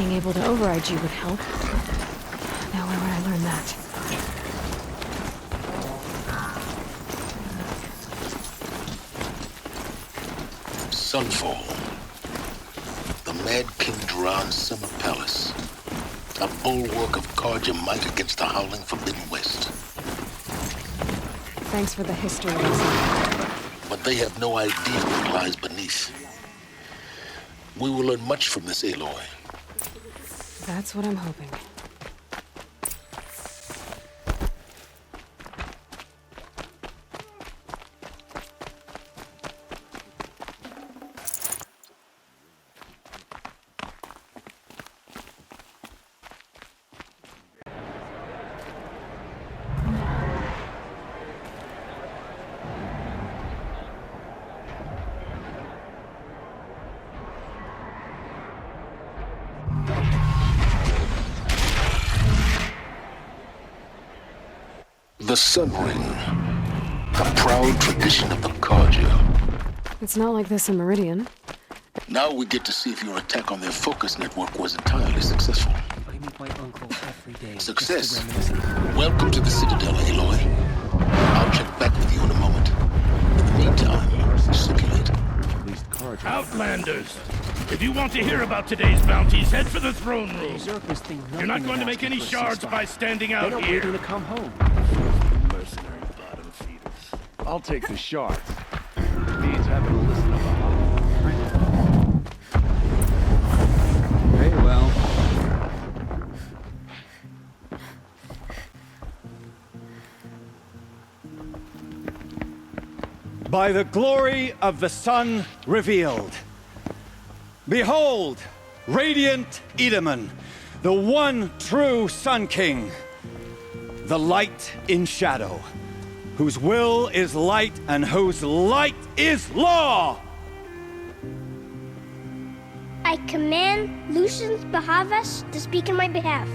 being able to override you would help. Now where would I learn that? Sunfall. The Mad King Duran's summer palace. A bulwark of Carja might against the howling Forbidden West. Thanks for the history lesson. But they have no idea what lies beneath. We will learn much from this Aloy. That's what I'm hoping. The Sun Ring, a proud tradition of the Carja. It's not like this in Meridian. Now we get to see if your attack on their focus network was entirely successful. I meet my uncle every day. Success. Welcome to the Citadel, Aloy. I'll check back with you in a moment. In the meantime, circulate. Outlanders! If you want to hear about today's bounties, head for the throne room. You're not going to make any shards by standing out here. Waiting to come home. Mercenary bottom feeders. I'll take the shards. It means having to listen to the Very well. By the glory of the sun revealed. Behold, radiant Edaman, the one true Sun King, the light in shadow, whose will is light and whose light is law! I command Lucius Bahavas to speak in my behalf.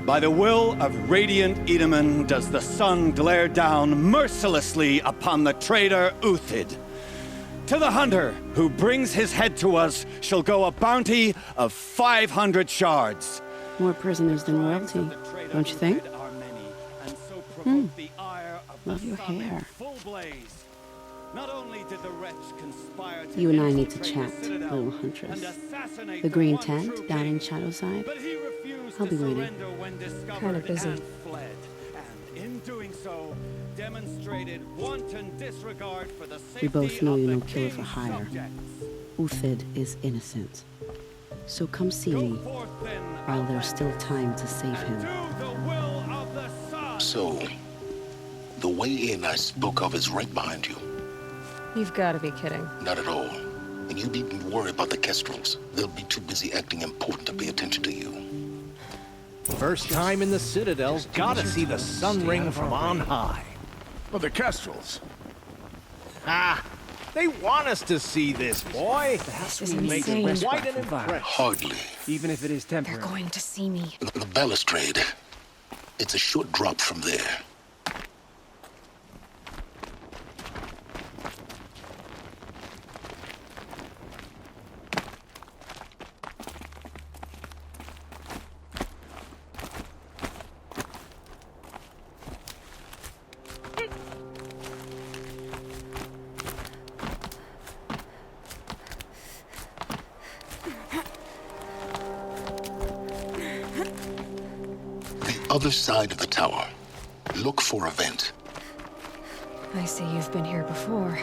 By the will of radiant Edaman does the sun glare down mercilessly upon the traitor Uthid. To the hunter who brings his head to us shall go a bounty of 500 shards. More prisoners than royalty, don't you think? Love your hair. You and I need to chat, little huntress. The green tent down in Shadowside. I'll be waiting. Kinda busy. In doing so, demonstrated wanton disregard for the We both safety know of you're the no killer king's for hire. subjects. Uthid is innocent. So come see Go me forth then, while there's still time to save him. do the will of the sun. So, the way in I spoke of is right behind you. You've got to be kidding. Not at all. And you needn't worry about the Kestrels. They'll be too busy acting important to pay attention to you. First time in the Citadel, gotta see the sun ring from on high. Well, the Kestrels. Ah, they want us to see this, boy. This is Make insane. it quite an impression. Hardly. Even if it is They're temporary. going to see me. The balustrade. It's a short drop from there. Other side of the tower. Look for a vent. I see you've been here before.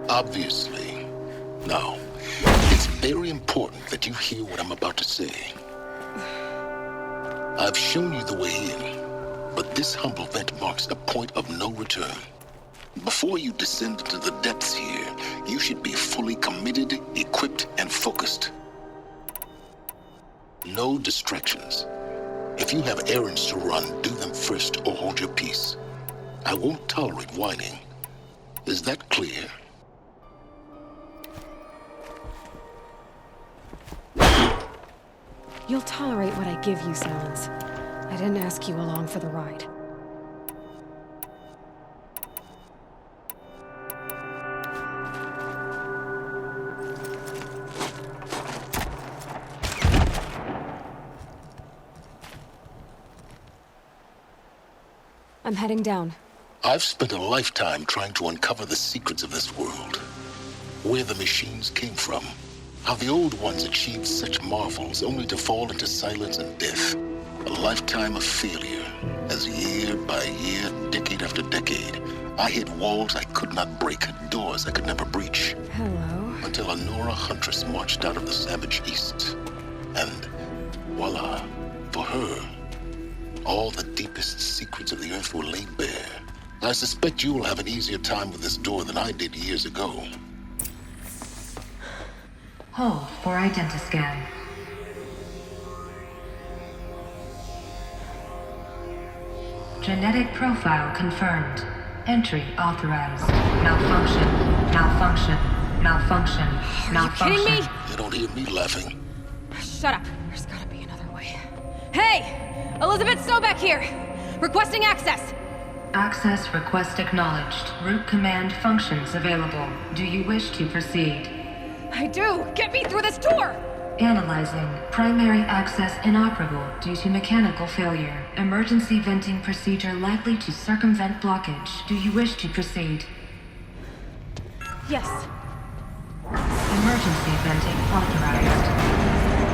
Obviously. Now, it's very important that you hear what I'm about to say. I've shown you the way in, but this humble vent marks a point of no return. Before you descend into the depths here, you should be fully committed, equipped, and focused. No distractions. If you have errands to run, do them first or hold your peace. I won't tolerate whining. Is that clear? You'll tolerate what I give you, Silence. I didn't ask you along for the ride. I'm heading down. I've spent a lifetime trying to uncover the secrets of this world. Where the machines came from. How the old ones achieved such marvels only to fall into silence and death. A lifetime of failure, as year by year, decade after decade, I hit walls I could not break, doors I could never breach. Hello. Until a Nora huntress marched out of the savage east. And voila, for her, all the deepest secrets of the earth were laid bare. I suspect you will have an easier time with this door than I did years ago. Hold for identiscan. Genetic profile confirmed. Entry authorized. Malfunction. Malfunction. Malfunction. Malfunction. Are you kidding me? You don't hear me laughing. Shut up. There's gotta be another way. Hey! Elizabeth Sobeck here! Requesting access! Access request acknowledged. Root command functions available. Do you wish to proceed? I do! Get me through this door! Analyzing. Primary access inoperable due to mechanical failure. Emergency venting procedure likely to circumvent blockage. Do you wish to proceed? Yes. Emergency venting authorized.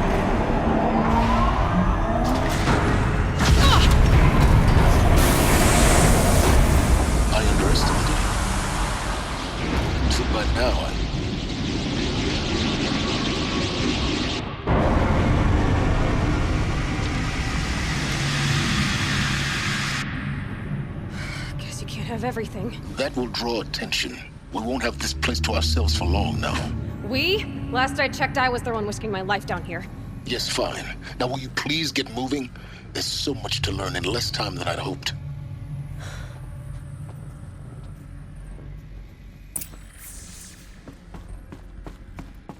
I underestimated you. So by now, Guess you can't have everything. that will draw attention. We won't have this place to ourselves for long now. We? Last I checked, I was the one risking my life down here. Yes, fine. Now will you please get moving? There's so much to learn in less time than I'd hoped.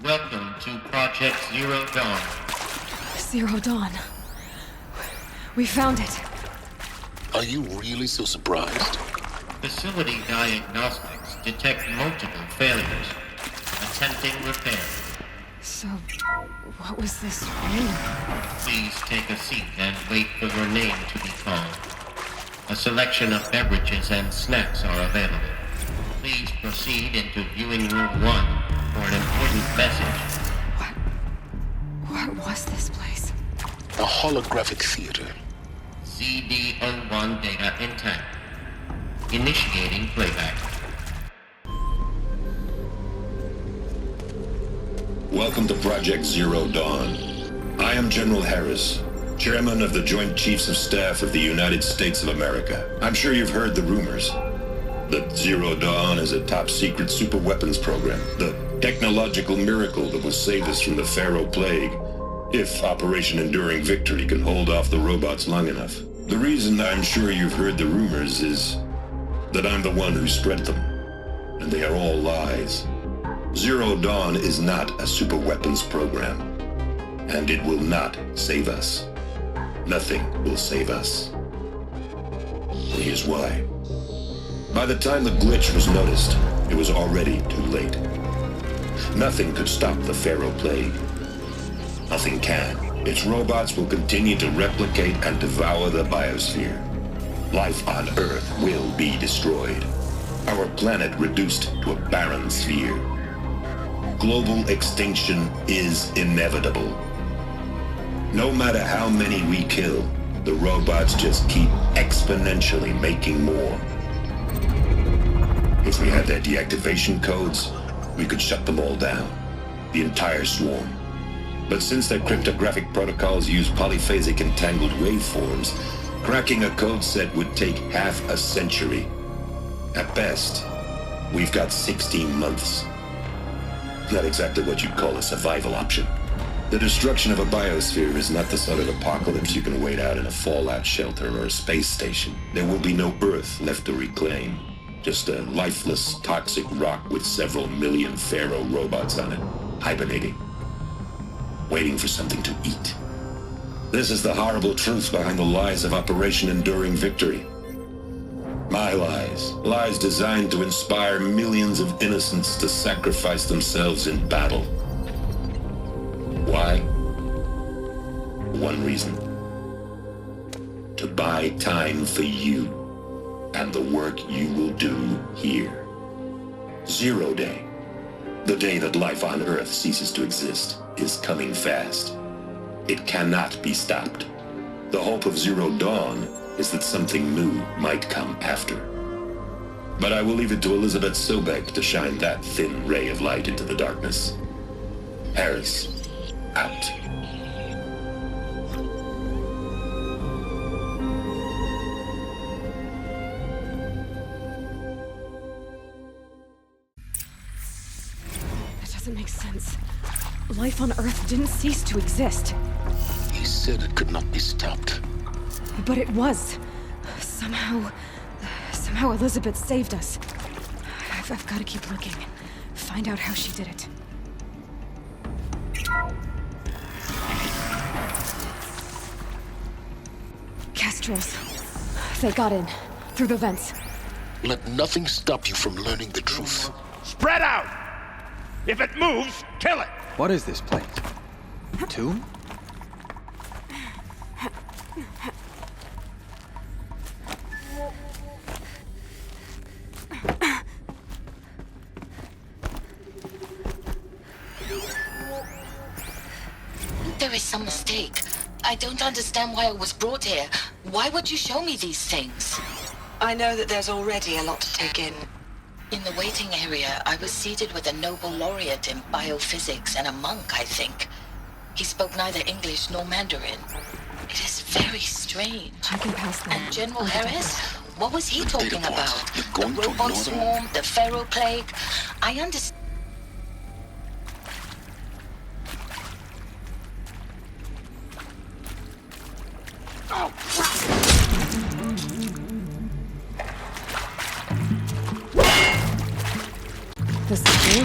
Welcome to Project Zero Dawn. Zero Dawn. We found it. Are you really so surprised? Facility diagnostics detect multiple failures. Attempting repair. So, what was this room? Please take a seat and wait for your name to be called. A selection of beverages and snacks are available. Please proceed into viewing room 1 for an important message. What was this place? A holographic theater. CD01 data intact. Initiating playback. Welcome to Project Zero Dawn. I am General Harris, Chairman of the Joint Chiefs of Staff of the United States of America. I'm sure you've heard the rumors that Zero Dawn is a top-secret superweapons program, the technological miracle that will save us from the Pharaoh Plague, if Operation Enduring Victory can hold off the robots long enough. The reason I'm sure you've heard the rumors is that I'm the one who spread them, and they are all lies. Zero Dawn is not a superweapons program, and it will not save us. Nothing will save us. And here's why. By the time the glitch was noticed, it was already too late. Nothing could stop the Pharaoh Plague. Nothing can. Its robots will continue to replicate and devour the biosphere. Life on Earth will be destroyed. Our planet reduced to a barren sphere. Global extinction is inevitable. No matter how many we kill, the robots just keep exponentially making more. If we had their deactivation codes, we could shut them all down. The entire swarm. But since their cryptographic protocols use polyphasic entangled waveforms, cracking a code set would take half a century. At best, we've got 16 months. Not exactly what you'd call a survival option. The destruction of a biosphere is not the sort of apocalypse you can wait out in a fallout shelter or a space station. There will be no Earth left to reclaim. Just a lifeless, toxic rock with several million Pharaoh robots on it, hibernating, waiting for something to eat. This is the horrible truth behind the lies of Operation Enduring Victory. My lies. Lies designed to inspire millions of innocents to sacrifice themselves in battle. Why? One reason. To buy time for you. and the work you will do here. Zero Day, the day that life on Earth ceases to exist, is coming fast. It cannot be stopped. The hope of Zero Dawn is that something new might come after. But I will leave it to Elizabeth Sobek to shine that thin ray of light into the darkness. Harris, out. That doesn't make sense. Life on Earth didn't cease to exist. He said it could not be stopped. But it was. Somehow Elizabeth saved us. I've got to keep looking. Find out how she did it. Kestrels. They got in. Through the vents. Let nothing stop you from learning the truth. Spread out! If it moves, kill it! What is this place? A tomb? There is some mistake. I don't understand why I was brought here. Why would you show me these things? I know that there's already a lot to take in. In the waiting area, I was seated with a Nobel laureate in biophysics and a monk, I think. He spoke neither English nor Mandarin. It is very strange. I can pass that. And General Harris? What was he talking about? The going robot for Nora? swarm, the pharaoh plague? I understand. This is you?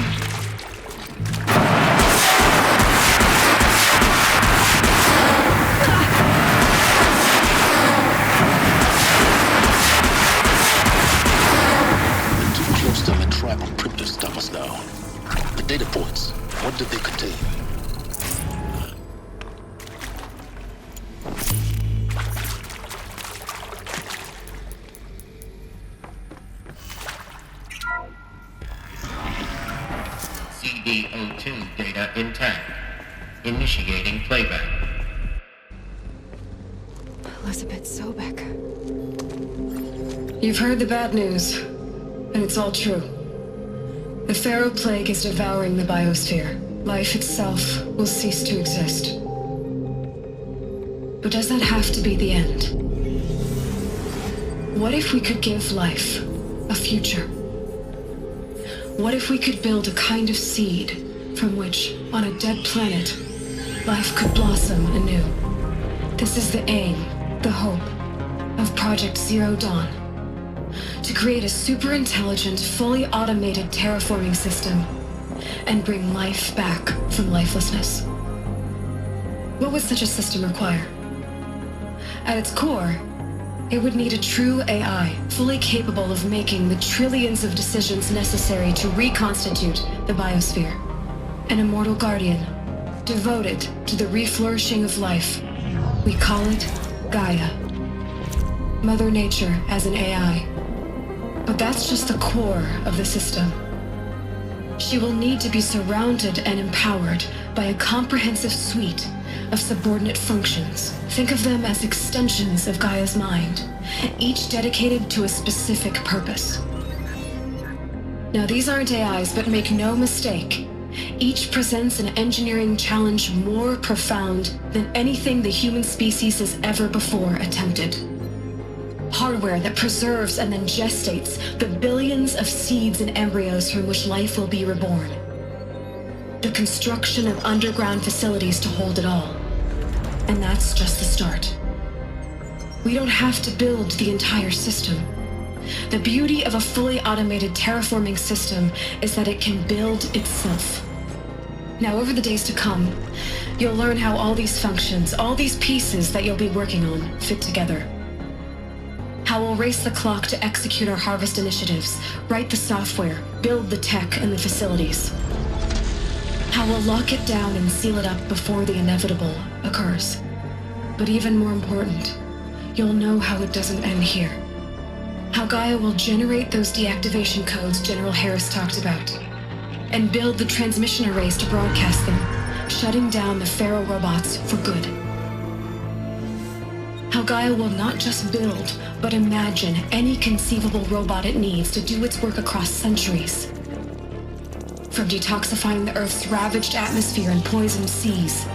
Too close to the tribal primitive stop us now. The data points, what did they contain? CD02 data intact. Initiating playback. Elizabeth Sobek. You've heard the bad news, and it's all true. The Pharaoh Plague is devouring the biosphere. Life itself will cease to exist. But does that have to be the end? What if we could give life a future? What if we could build a kind of seed from which, on a dead planet, life could blossom anew? This is the aim, the hope, of Project Zero Dawn. To create a super-intelligent, fully automated terraforming system and bring life back from lifelessness. What would such a system require? At its core, it would need a true AI, fully capable of making the trillions of decisions necessary to reconstitute the biosphere. An immortal guardian, devoted to the reflourishing of life. We call it Gaia. Mother Nature as an AI. But that's just the core of the system. She will need to be surrounded and empowered by a comprehensive suite of subordinate functions. Think of them as extensions of Gaia's mind, each dedicated to a specific purpose. Now, these aren't AIs, but make no mistake, each presents an engineering challenge more profound than anything the human species has ever before attempted. Hardware that preserves and then gestates the billions of seeds and embryos from which life will be reborn. The construction of underground facilities to hold it all. And that's just the start. We don't have to build the entire system. The beauty of a fully automated terraforming system is that it can build itself. Now, over the days to come, you'll learn how all these functions, all these pieces that you'll be working on, fit together. How we'll race the clock to execute our harvest initiatives, write the software, build the tech and the facilities. How we'll lock it down and seal it up before the inevitable occurs. But even more important, you'll know how it doesn't end here. How Gaia will generate those deactivation codes General Harris talked about, and build the transmission arrays to broadcast them, shutting down the Pharaoh robots for good. How Gaia will not just build, but imagine any conceivable robot it needs to do its work across centuries. From detoxifying the Earth's ravaged atmosphere and poisoned seas,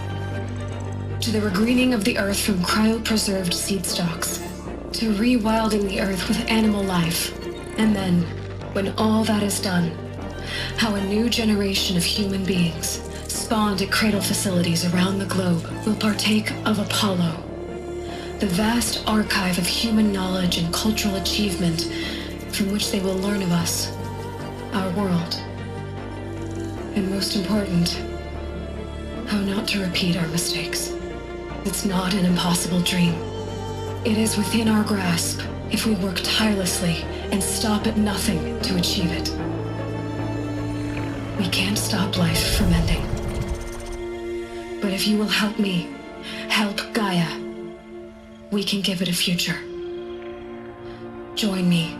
to the regreening of the Earth from cryopreserved seed stalks, to rewilding the Earth with animal life. And then, when all that is done, how a new generation of human beings, spawned at cradle facilities around the globe, will partake of Apollo, the vast archive of human knowledge and cultural achievement from which they will learn of us, our world. And most important, how not to repeat our mistakes. It's not an impossible dream. It is within our grasp if we work tirelessly and stop at nothing to achieve it. We can't stop life from ending. But if you will help me, help Gaia, we can give it a future. Join me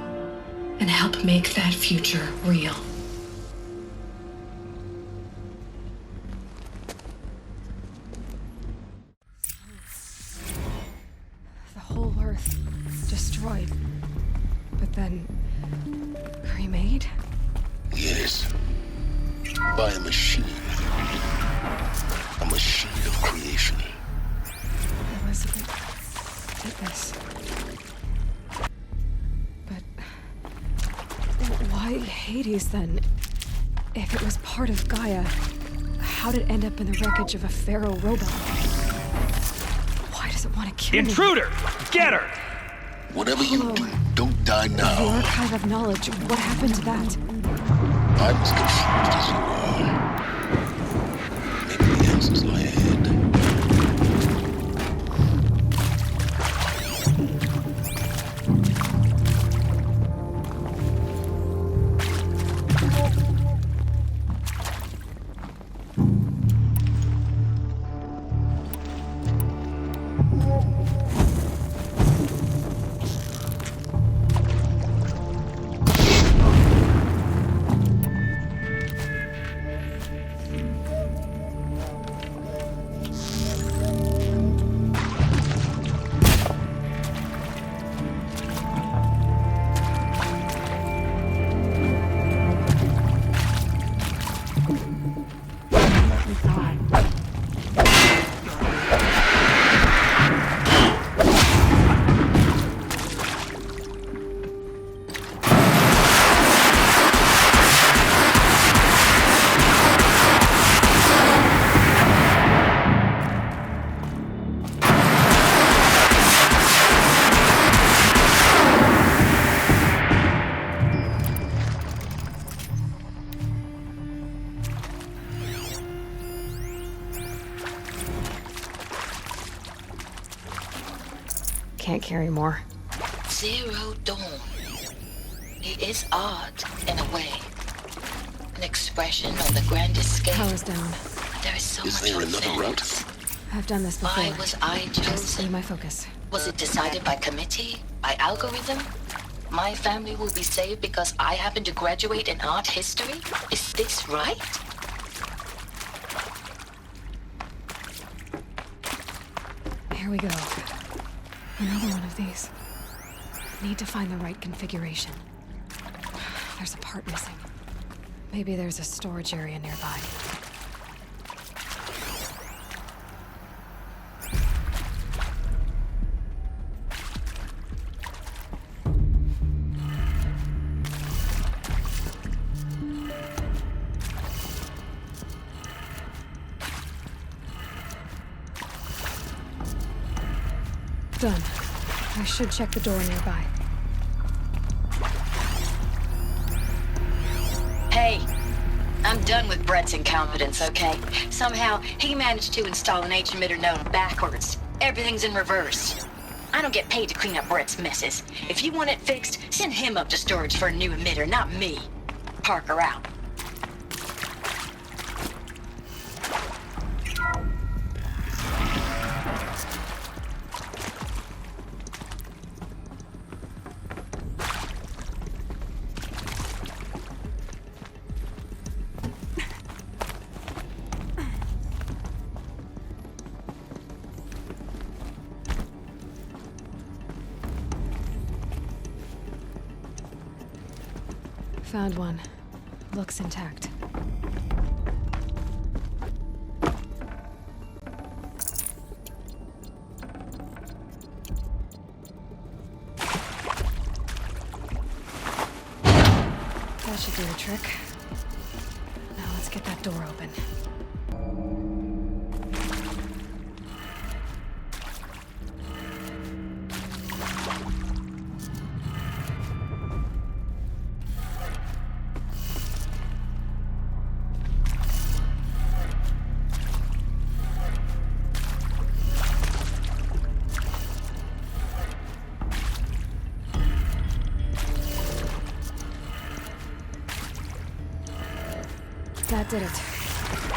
and help make that future real. The whole Earth destroyed, but then remade? Yes. By a machine. A machine of creation. Elizabeth did this. But why Hades then? If it was part of Gaia, how did it end up in the wreckage of a Pharaoh robot? Why does it want to kill me? Intruder! Get her! Whatever you do, don't die now. The archive of knowledge, what happened to that? I'm as confused as you are. Maybe the answers lie ahead. Can't carry more. Zero Dawn. It is odd, in a way. An expression on the grandest scale. Power's down. There is so Is much there another route? I've done this before. Why was I Just chosen? be my focus. Was it decided by committee? By algorithm? My family will be saved because I happen to graduate in art history? Is this right? Here we go. Another one of these. Need to find the right configuration. There's a part missing. Maybe there's a storage area nearby. Done. I should check the door nearby. Hey, I'm done with Brett's incompetence, okay? Somehow, he managed to install an H-emitter node backwards. Everything's in reverse. I don't get paid to clean up Brett's messes. If you want it fixed, send him up to storage for a new emitter, not me. Parker out. Found one. Looks intact. That should do the trick. Now let's get that door open. That did it.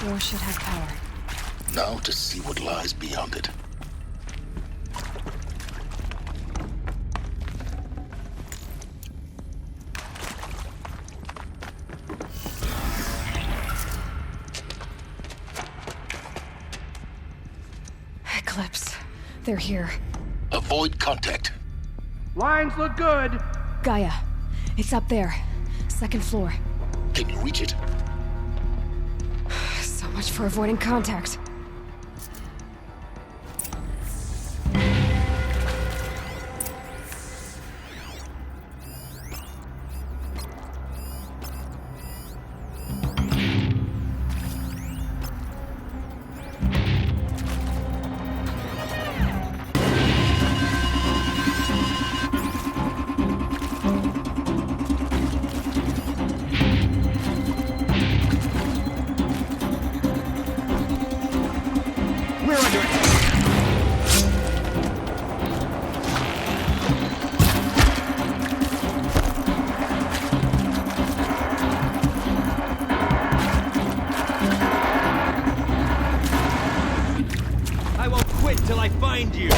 Door should have power. Now to see what lies beyond it. Eclipse. They're here. Avoid contact. Lines look good. Gaia. It's up there. Second floor. Can you reach it? So much for avoiding contact. Till I find you.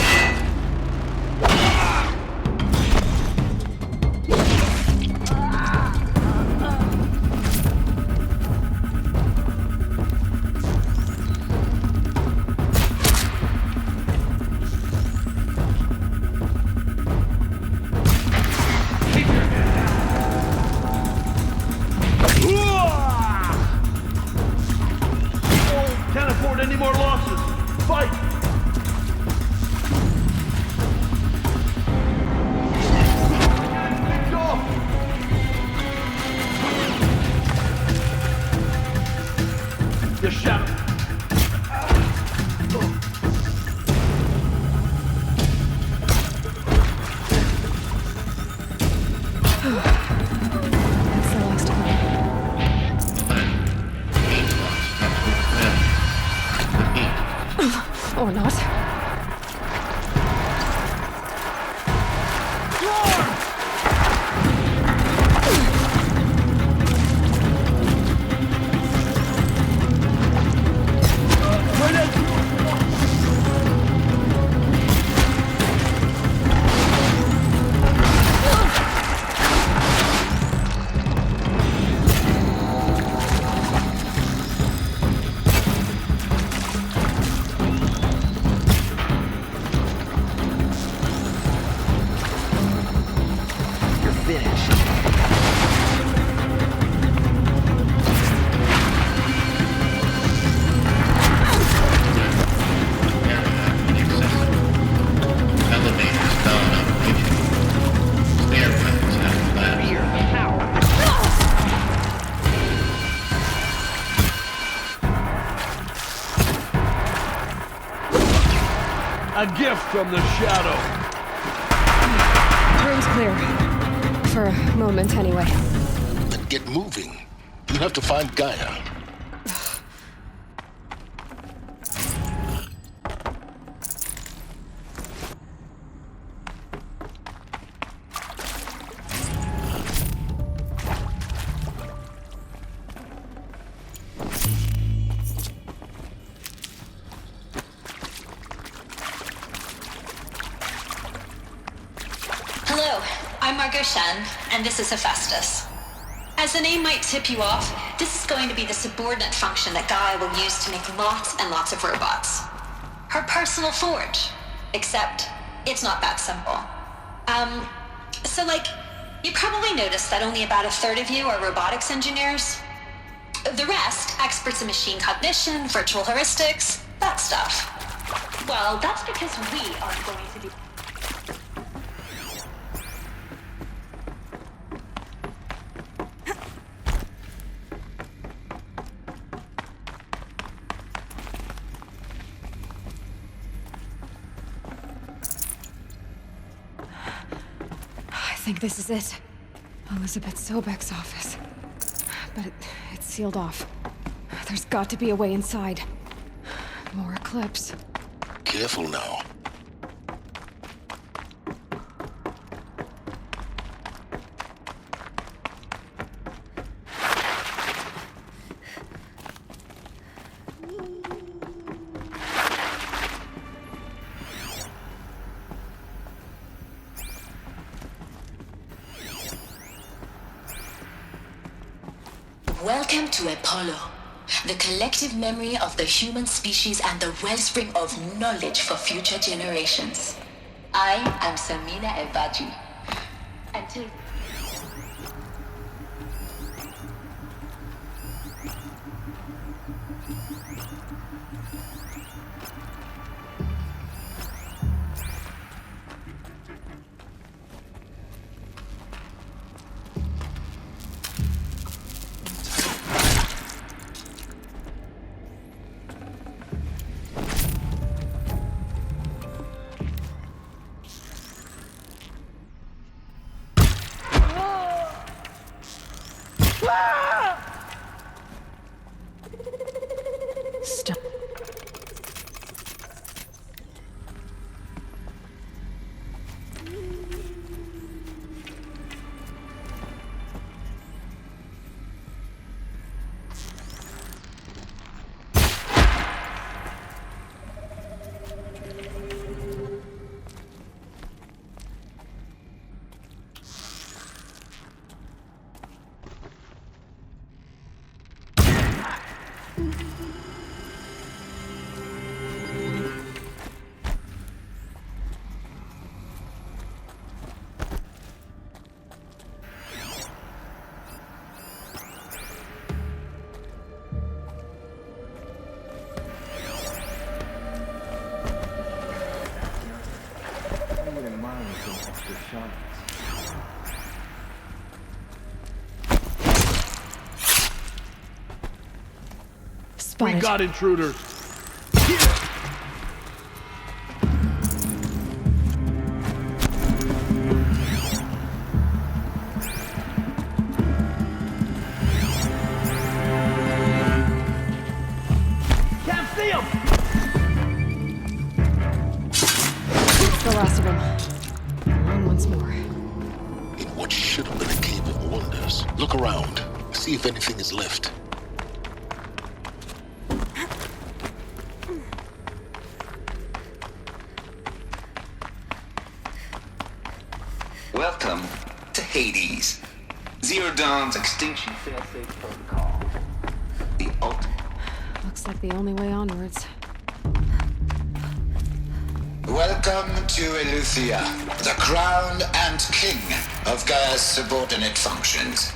Can't afford any more losses. Fight! The shadow. That's the last one. Or not. A gift from the shadow. Room's clear. For a moment, anyway. Then get moving. You have to find Gaia. Hello, I'm Margot Shen, and this is Hephaestus. As the name might tip you off, this is going to be the subordinate function that Gaia will use to make lots and lots of robots. Her personal forge. Except, it's not that simple. You probably noticed that only about a third of you are robotics engineers. The rest, experts in machine cognition, virtual heuristics, that stuff. Well, that's because we aren't going to be... I think this is it. Elizabeth Sobek's office. But it's sealed off. There's got to be a way inside. More Eclipse. Careful now. Welcome to Apollo, the collective memory of the human species and the wellspring of knowledge for future generations. I am Samina Ebaji. Until... Stop. We got intruders. Can't see him! It's the last of them. On once more. In what should have been a cave of wonders. Look around. See if anything is left. Welcome to Hades. Zero Dawn's extinction failsafe protocol. The ultimate. Looks like the only way onwards. Welcome to Eleuthia, the crown and king of Gaia's subordinate functions.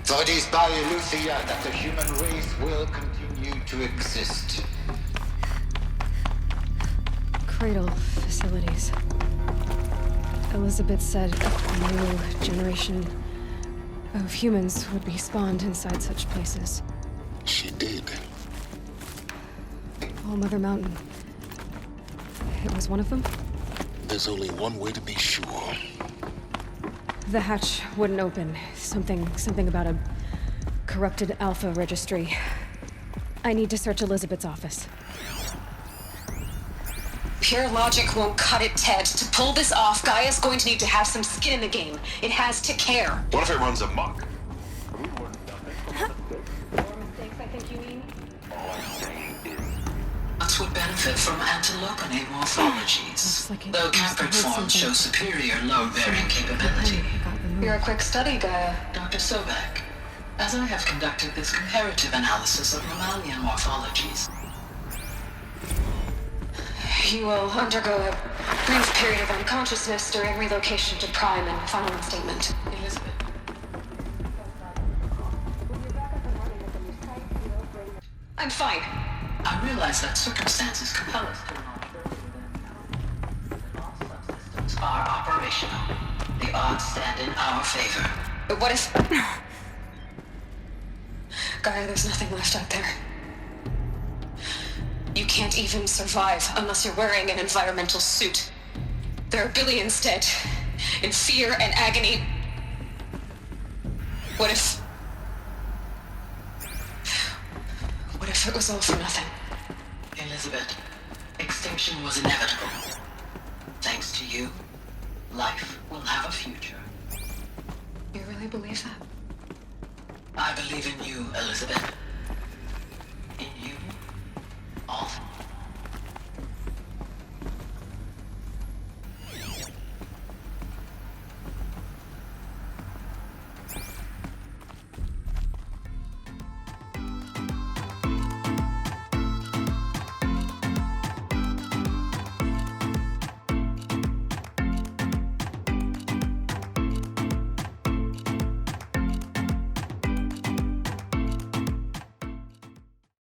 For it is by Eleuthia that the human race will continue to exist. Cradle facilities. Elizabeth said a new generation of humans would be spawned inside such places. She did. All Mother Mountain. It was one of them? There's only one way to be sure. The hatch wouldn't open. Something about a corrupted Alpha registry. I need to search Elizabeth's office. Pure logic won't cut it, Ted. To pull this off, Gaia's going to need to have some skin in the game. It has to care. What if it runs amok? Nuts would benefit from antilopenate morphologies, though camped forms show superior load-bearing capability. You're a quick study, Gaia. Dr. Sobek, as I have conducted this comparative analysis of mammalian morphologies, You will undergo a brief period of unconsciousness during relocation to Prime and final statement. Elizabeth, I'm fine. I realize that circumstances compel us to launch earlier than all subsystems are operational. The odds stand in our favor. But what if... Gaia, there's nothing left out there. You can't even survive unless you're wearing an environmental suit. There are billions dead, in fear and agony. What if it was all for nothing? Elizabeth, extinction was inevitable. Thanks to you, life will have a future. You really believe that? I believe in you, Elizabeth. In you, all